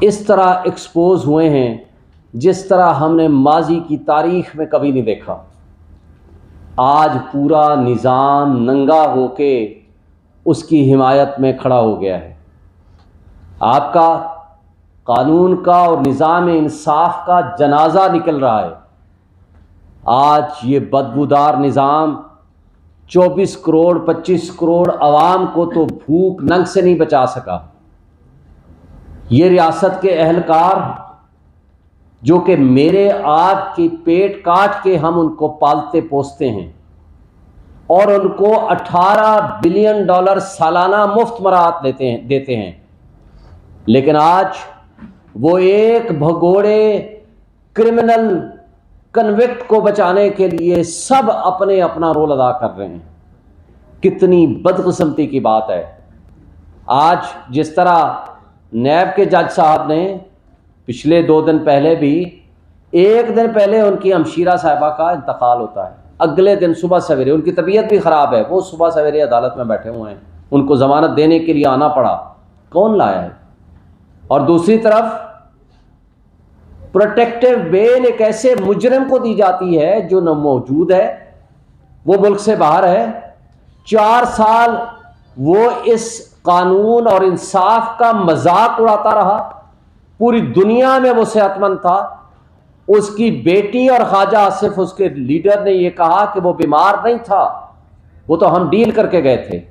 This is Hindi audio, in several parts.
इस तरह एक्सपोज हुए हैं जिस तरह हमने माजी की तारीख में कभी नहीं देखा। आज पूरा निज़ाम नंगा होके उसकी हिमायत में खड़ा हो गया है। आपका कानून का और निज़ाम इंसाफ का जनाजा निकल रहा है। आज ये बदबूदार निज़ाम 24 करोड़ 25 करोड़ अवाम को तो भूख नंग से नहीं बचा सका। ये रियासत के अहलकार जो कि मेरे आपके पेट काट के हम उनको पालते पोसते हैं और उनको 18 बिलियन डॉलर सालाना मुफ्त मराहत देते हैं, लेकिन आज वो एक भगोड़े क्रिमिनल कन्विक्ट को बचाने के लिए सब अपना रोल अदा कर रहे हैं। कितनी बदकिस्मती की बात है। आज जिस तरह नैब के जज साहब ने पिछले 2 दिन पहले भी, एक दिन पहले उनकी हमशीरा साहिबा का इंतकाल होता है, अगले दिन सुबह सवेरे उनकी तबीयत भी ख़राब है, वो सुबह सवेरे अदालत में बैठे हुए हैं, उनको ज़मानत देने के लिए आना पड़ा। कौन लाया है? और दूसरी तरफ प्रोटेक्टिव बेल एक ऐसे मुजरिम को दी जाती है जो न मौजूद है, वो मुल्क से बाहर है। 4 साल वो इस कानून और इंसाफ का मजाक उड़ाता रहा। पूरी दुनिया में वो सेहतमंद था। उसकी बेटी और ख्वाजा आसिफ उसके लीडर ने यह कहा कि वो बीमार नहीं था, वो तो हम डील करके गए थे।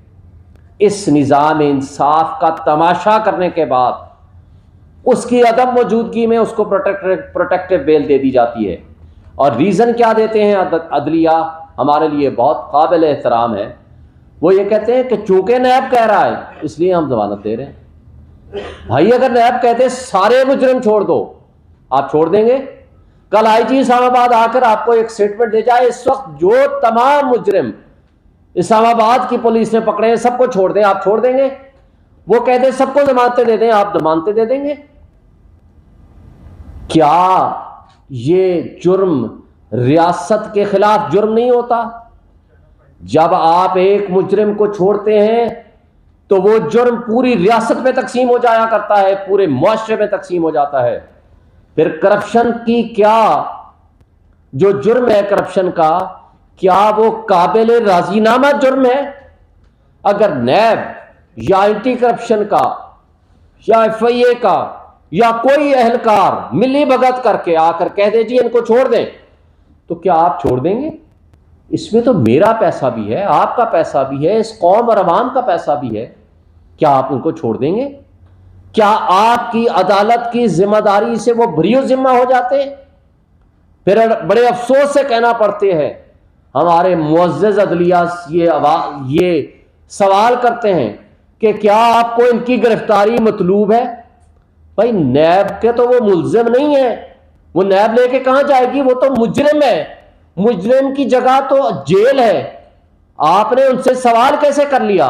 इस निज़ाम इंसाफ का तमाशा करने के बाद उसकी अदम मौजूदगी में उसको प्रोटेक्टिव बेल दे दी जाती है। और रीज़न क्या देते हैं अदलिया, हमारे लिए बहुत काबिल एहतराम है। वो ये कहते हैं कि चूंकि नैब कह रहा है इसलिए हम जमानत दे रहे हैं। भाई अगर नैब कहते सारे मुजरिम छोड़ दो, आप छोड़ देंगे? कल आईजी इस्लामाबाद आकर आपको एक स्टेटमेंट दे जाए, इस वक्त जो तमाम मुजरिम इस्लामाबाद की पुलिस ने पकड़े हैं सबको छोड़ दें, आप छोड़ देंगे? वो कहते सबको जमानतें दे दें, आप जमानतें दे देंगे? क्या ये जुर्म रियासत के खिलाफ जुर्म नहीं होता? जब आप एक मुजरिम को छोड़ते हैं तो वो जुर्म पूरी रियासत में तकसीम हो जाया करता है, पूरे मुआशरे में तकसीम हो जाता है। फिर करप्शन की क्या जो जुर्म है करप्शन का, क्या वो काबिल राजीनामा जुर्म है? अगर नैब या एंटी करप्शन का या FIA का या कोई अहलकार मिली भगत करके आकर कह दे जी इनको छोड़ दें, तो क्या आप छोड़ देंगे? इसमें तो मेरा पैसा भी है, आपका पैसा भी है, इस कौम और अवाम का पैसा भी है। क्या आप उनको छोड़ देंगे? क्या आपकी अदालत की जिम्मेदारी से वो बरी जिम्मा हो जाते? फिर बड़े अफसोस से कहना पड़ते हैं, हमारे मुअज़्ज़ज़ अदलिया ये सवाल करते हैं कि क्या आपको इनकी गिरफ्तारी मतलूब है? भाई नैब के तो वो मुल्जिम नहीं है, वो नैब लेके कहां जाएगी? वो तो मुजरिम है, मुजरिम की जगह तो जेल है। आपने उनसे सवाल कैसे कर लिया?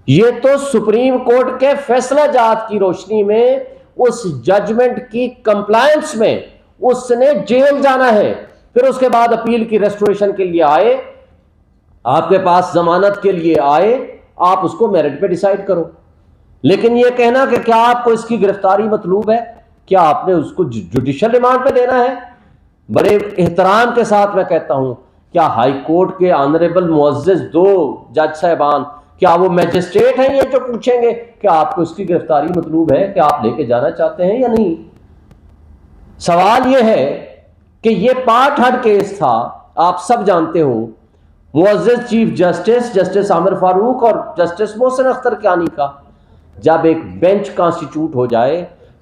ये तो सुप्रीम कोर्ट के फैसला जात की रोशनी में उस जजमेंट की कंप्लायंस में उसने जेल जाना है। फिर उसके बाद अपील की रेस्टोरेशन के लिए आए, आपके पास जमानत के लिए आए, आप उसको मेरिट पे डिसाइड करो। लेकिन यह कहना कि क्या आपको इसकी गिरफ्तारी मतलूब है, क्या आपने उसको जुडिशियल रिमांड पे देना है? बड़े एहतराम के साथ मैं कहता हूं, क्या हाई कोर्ट के ऑनरेबल मुअज़्ज़ज़ 2 जज साहबान, क्या वो मैजिस्ट्रेट हैं ये जो पूछेंगे कि आपको इसकी गिरफ्तारी मतलूब है, क्या आप लेके जाना चाहते हैं या नहीं? सवाल यह है कि यह पार्ट हड केस था, आप सब जानते हो, मुअज़्ज़ज़ चीफ जस्टिस आमिर फारूक और जस्टिस मोहसिन अख्तर कियानी का। जब एक बेंच कॉन्स्टिट्यूट हो जाए,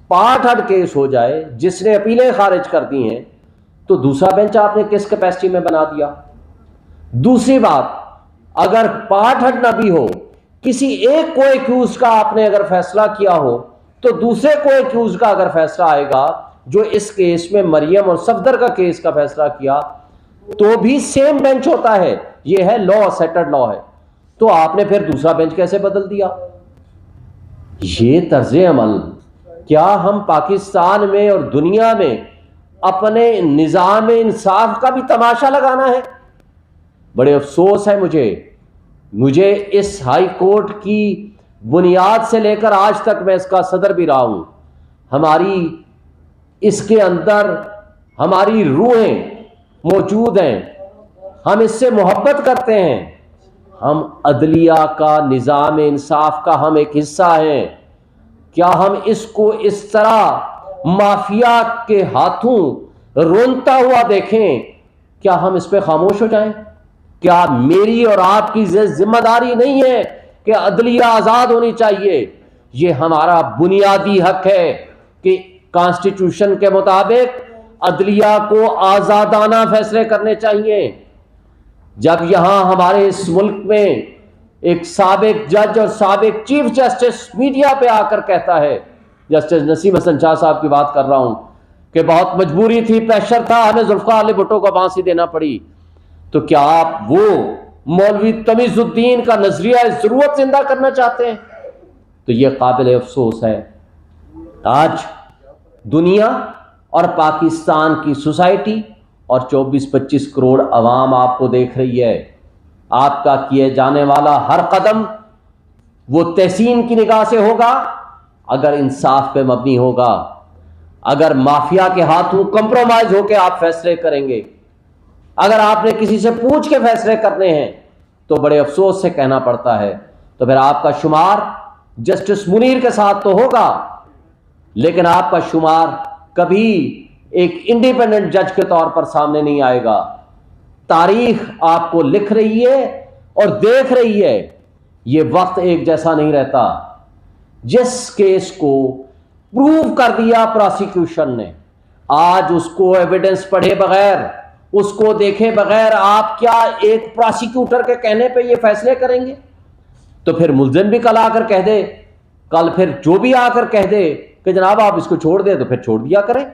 पार्ट हड केस हो जाए, जिसने अपीलें खारिज कर दी हैं, तो दूसरा बेंच आपने किस कैपेसिटी में बना दिया? दूसरी बात, अगर पार्ट हड ना भी हो, किसी एक को एक्यूज का आपने अगर फैसला किया हो, तो दूसरे को एक्यूज का अगर फैसला आएगा, जो इस केस में मरियम और सफदर का केस का फैसला किया, तो भी सेम बेंच होता है। यह है लॉ, सेटल्ड लॉ है। तो आपने फिर दूसरा बेंच कैसे बदल दिया? ये तर्ज अमल क्या हम पाकिस्तान में और दुनिया में अपने निज़ाम इंसाफ का भी तमाशा लगाना है? बड़े अफसोस है मुझे इस हाई कोर्ट की बुनियाद से लेकर आज तक, मैं इसका सदर भी रहा हूं, हमारी इसके अंदर हमारी रूहें मौजूद हैं, हम इससे मोहब्बत करते हैं, हम अदलिया का, निज़ाम इंसाफ का हम एक हिस्सा हैं। क्या हम इसको इस तरह माफिया के हाथों रोनता हुआ देखें? क्या हम इस पे खामोश हो जाएं? क्या मेरी और आपकी जिम्मेदारी नहीं है कि अदलिया आज़ाद होनी चाहिए? ये हमारा बुनियादी हक है कि कॉन्स्टिट्यूशन के मुताबिक अदलिया को आज़ादाना फैसले करने चाहिए। जब यहां हमारे इस मुल्क में एक साबिक जज और साबिक चीफ जस्टिस मीडिया पे आकर कहता है, जस्टिस नसीम हसन शाह साहब की बात कर रहा हूं, कि बहुत मजबूरी थी, प्रेशर था, हमें जुल्फकार अली भुट्टो को फांसी देना पड़ी, तो क्या आप वो मौलवी तमीजुद्दीन का नजरिया जरूरत जिंदा करना चाहते हैं? तो यह काबिल अफसोस है। आज दुनिया और पाकिस्तान की सोसाइटी और 24-25 करोड़ अवाम आपको देख रही है। आपका किए जाने वाला हर कदम वो तहसीन की निगाह से होगा अगर इंसाफ पे मबनी होगा। अगर माफिया के हाथों कंप्रोमाइज होकर आप फैसले करेंगे, अगर आपने किसी से पूछ के फैसले करने हैं, तो बड़े अफसोस से कहना पड़ता है, तो फिर आपका शुमार जस्टिस मुनीर के साथ तो होगा, लेकिन आपका शुमार कभी एक इंडिपेंडेंट जज के तौर पर सामने नहीं आएगा। तारीख आपको लिख रही है और देख रही है, ये वक्त एक जैसा नहीं रहता। जिस केस को प्रूव कर दिया प्रोसिक्यूशन ने, आज उसको एविडेंस पढ़े बगैर, उसको देखे बगैर आप क्या एक प्रोसिक्यूटर के कहने पे ये फैसले करेंगे? तो फिर मुल्जिम भी कल आकर कह दे, कल फिर जो भी आकर कह दे कि जनाब आप इसको छोड़ दे, तो फिर छोड़ दिया करें।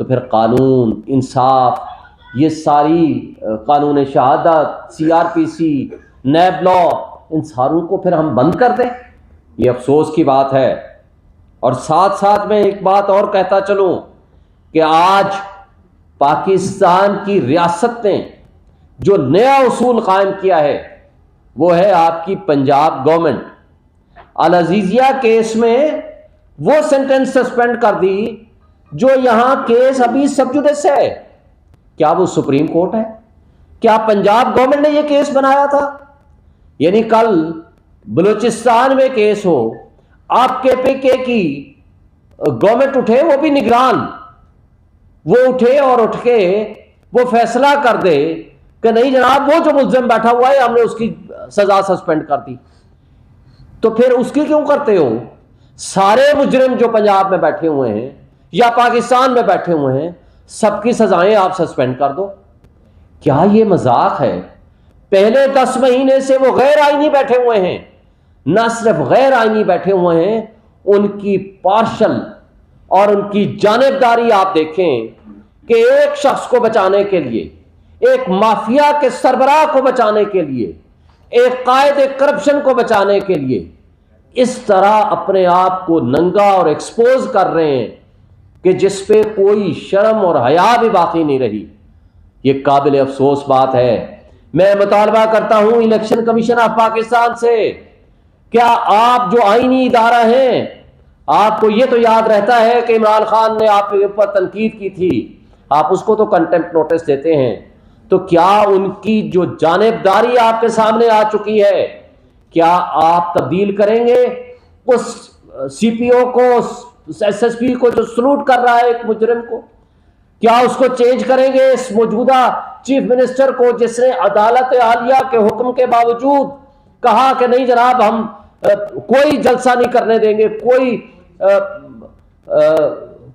तो फिर कानून, इंसाफ, ये सारी कानून शहादत, CRPC, नैब लॉ, इन सारों को फिर हम बंद कर दें, ये अफसोस की बात है। और साथ साथ में एक बात और कहता चलूं कि आज पाकिस्तान की रियासत ने जो नया उसूल कायम किया है वो है आपकी पंजाब गवर्नमेंट। अल अजीजिया केस में वो सेंटेंस सस्पेंड कर दी जो यहां केस अभी सब जुडिस है। क्या वो सुप्रीम कोर्ट है? क्या पंजाब गवर्नमेंट ने ये केस बनाया था? यानी कल बलूचिस्तान में केस हो, आपके PK की गवर्नमेंट उठे, वो भी निगरान, वो उठे और उठ के वो फैसला कर दे कि नहीं जनाब वो जो मुल्जिम बैठा हुआ है हमने उसकी सजा सस्पेंड कर दी, तो फिर उसकी क्यों करते हो? सारे मुजरिम जो पंजाब में बैठे हुए हैं या पाकिस्तान में बैठे हुए हैं, सबकी सजाएं आप सस्पेंड कर दो। क्या ये मजाक है? पहले 10 महीने से वो गैर आईनी बैठे हुए हैं, न सिर्फ गैर आईनी बैठे हुए हैं, उनकी पार्शल और उनकी जानिबदारी आप देखें कि एक शख्स को बचाने के लिए, एक माफिया के सरबराह को बचाने के लिए, एक कायदे करप्शन को बचाने के लिए इस तरह अपने आप को नंगा और एक्सपोज कर रहे हैं कि जिस पे कोई शर्म और हया भी बाकी नहीं रही। ये काबिल अफसोस बात है। मैं मुतालबा करता हूं इलेक्शन कमीशन ऑफ पाकिस्तान से, क्या आप जो आईनी इदारा हैं, आपको ये तो याद रहता है कि इमरान खान ने आपके ऊपर तनकीद की थी, आप उसको तो कंटेम्प्ट नोटिस देते हैं, तो क्या उनकी जो जानिबदारी आपके सामने आ चुकी है, क्या आप तब्दील करेंगे उस CPO को, SSP को जो सलूट कर रहा है एक मुजरिम को? क्या उसको चेंज करेंगे इस मौजूदा चीफ मिनिस्टर को जिसने अदालत आलिया के हुक्म के बावजूद कहा कि नहीं जनाब हम कोई जलसा नहीं करने देंगे, कोई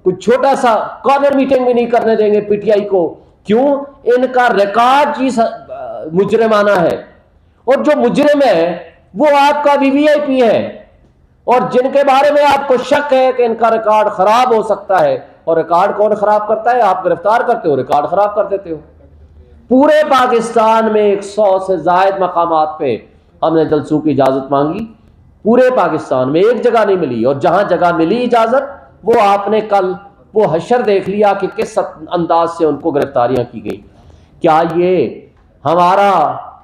कुछ छोटा सा कॉर्नर मीटिंग भी नहीं करने देंगे PTI को? क्यों? इनका रिकॉर्ड ही मुजरिमाना है, और जो मुजरिम है वो आपका VVIP है, और जिनके बारे में आपको शक है कि इनका रिकॉर्ड खराब हो सकता है, और रिकॉर्ड कौन खराब करता है? आप गिरफ्तार करते हो, रिकॉर्ड खराब कर देते हो। पूरे पाकिस्तान में 100 से ज्यादा मकामात पे हमने जलसों की इजाजत मांगी, पूरे पाकिस्तान में एक जगह नहीं मिली, और जहां जगह मिली इजाजत वो आपने कल वो हशर देख लिया कि किस अंदाज से उनको गिरफ्तारियां की गई। क्या ये हमारा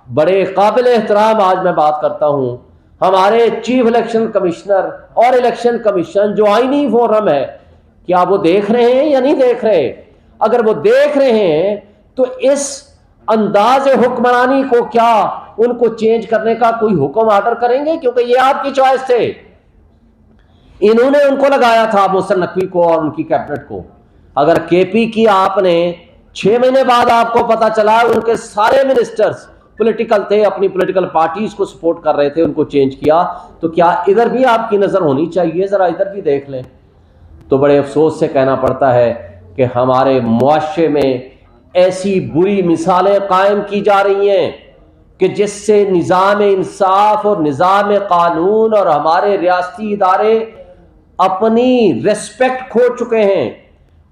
बड़े काबिल एहतराम, आज मैं बात करता हूं, हमारे चीफ इलेक्शन कमिश्नर और इलेक्शन कमीशन जो आईनी फोरम है, क्या वो देख रहे हैं या नहीं देख रहे? अगर वो देख रहे हैं तो इस अंदाज हुक्मरानी को क्या उनको चेंज करने का कोई हुक्म ऑर्डर करेंगे? क्योंकि ये आपकी चॉइस थे, इन्होंने उनको लगाया था, मोहसिन नकवी को और उनकी कैबिनेट को। अगर केपी की आपने 6 महीने बाद आपको पता चला उनके सारे मिनिस्टर्स पॉलिटिकल थे, अपनी पॉलिटिकल पार्टीज को सपोर्ट कर रहे थे, उनको चेंज किया, तो क्या इधर भी आपकी नजर होनी चाहिए? जरा इधर भी देख लें। तो बड़े अफसोस से कहना पड़ता है कि हमारे मुआशरे में ऐसी बुरी मिसालें कायम की जा रही हैं कि जिससे निज़ाम इंसाफ और निज़ाम कानून और हमारे रियासती इदारे अपनी रिस्पेक्ट खो चुके हैं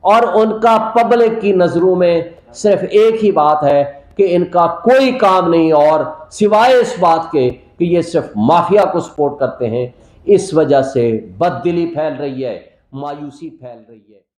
और उनका पब्लिक की नज़रों में सिर्फ एक ही बात है कि इनका कोई काम नहीं और सिवाय इस बात के कि ये सिर्फ माफिया को सपोर्ट करते हैं। इस वजह से बददिली फैल रही है, मायूसी फैल रही है।